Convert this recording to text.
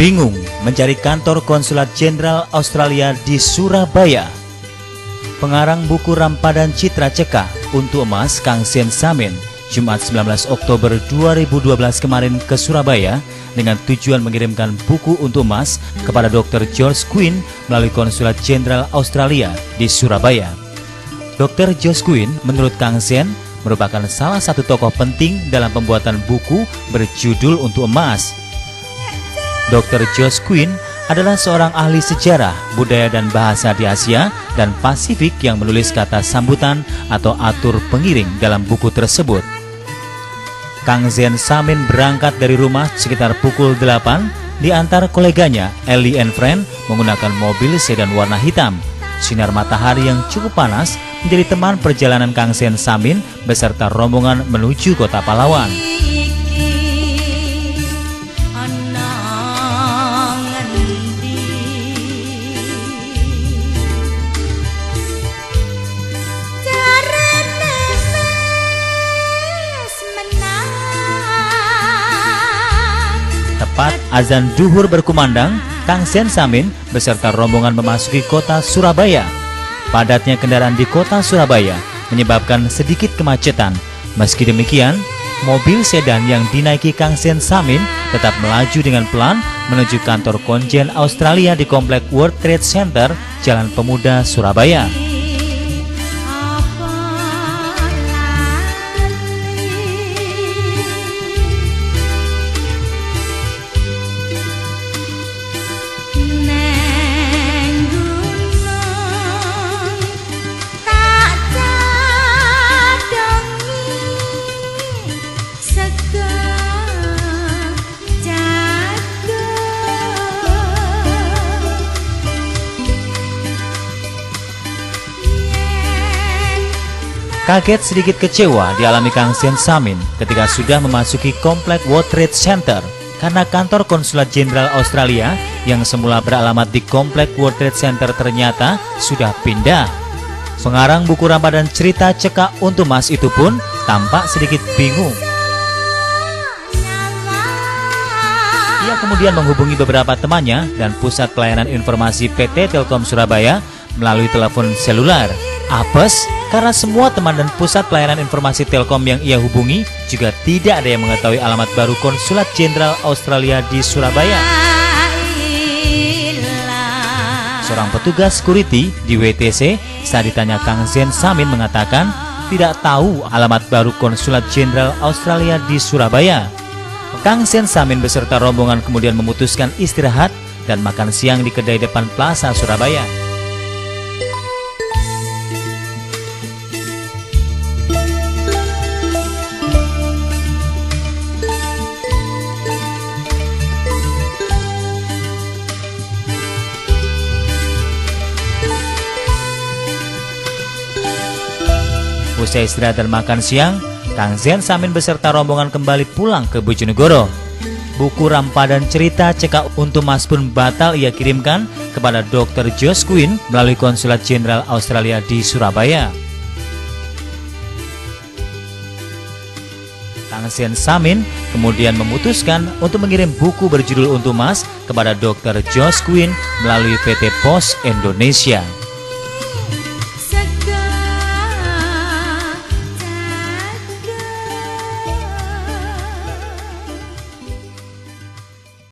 Bingung mencari kantor konsulat jenderal Australia di Surabaya. Pengarang buku Rampadan Citra Cekah untuk Emas Kang Sen Samin Jumat 19 Oktober 2012 kemarin ke Surabaya dengan tujuan mengirimkan buku untuk emas kepada Dr. George Quinn melalui konsulat jenderal Australia di Surabaya. Dr. George Quinn menurut Kang Sen merupakan salah satu tokoh penting dalam pembuatan buku berjudul Untuk Emas. Dr. George Quinn adalah seorang ahli sejarah, budaya dan bahasa di Asia dan Pasifik yang menulis kata sambutan atau atur pengiring dalam buku tersebut. Kang Sen Samin berangkat dari rumah sekitar pukul 8 diantar koleganya Ellie and Friend menggunakan mobil sedan warna hitam. Sinar matahari yang cukup panas menjadi teman perjalanan Kang Sen Samin beserta rombongan menuju kota Palawan. Tepat azan duhur berkumandang, Kang Sen Samin beserta rombongan memasuki kota Surabaya. Padatnya kendaraan di kota Surabaya menyebabkan sedikit kemacetan. Meski demikian, mobil sedan yang dinaiki Kang Sen Samin tetap melaju dengan pelan menuju kantor konjen Australia di Komplek World Trade Center, Jalan Pemuda, Surabaya. Kaget sedikit kecewa dialami Kang Sen Samin ketika sudah memasuki Komplek World Trade Center karena kantor konsulat jenderal Australia yang semula beralamat di Komplek World Trade Center ternyata sudah pindah. Pengarang buku Rampadan Cerita Cekah untuk Emas itu pun tampak sedikit bingung. Ia kemudian menghubungi beberapa temannya dan pusat pelayanan informasi PT Telkom Surabaya melalui telepon seluler. Apes karena semua teman dan pusat pelayanan informasi Telkom yang ia hubungi juga tidak ada yang mengetahui alamat baru konsulat jenderal Australia di Surabaya. Seorang petugas security di WTC saat ditanya Kang Sen Samin mengatakan tidak tahu alamat baru konsulat jenderal Australia di Surabaya. Kang Sen Samin beserta rombongan kemudian memutuskan istirahat dan makan siang di kedai depan Plaza Surabaya. Usai istirahat dan makan siang, Kang Sen Samin beserta rombongan kembali pulang ke Bojonegoro. Buku Rampadan Cerita Cekah untuk Emas pun batal ia kirimkan kepada Dr. George Quinn melalui konsulat jenderal Australia di Surabaya. Kang Sen Samin kemudian memutuskan untuk mengirim buku berjudul Untuk Emas kepada Dr. George Quinn melalui PT Pos Indonesia.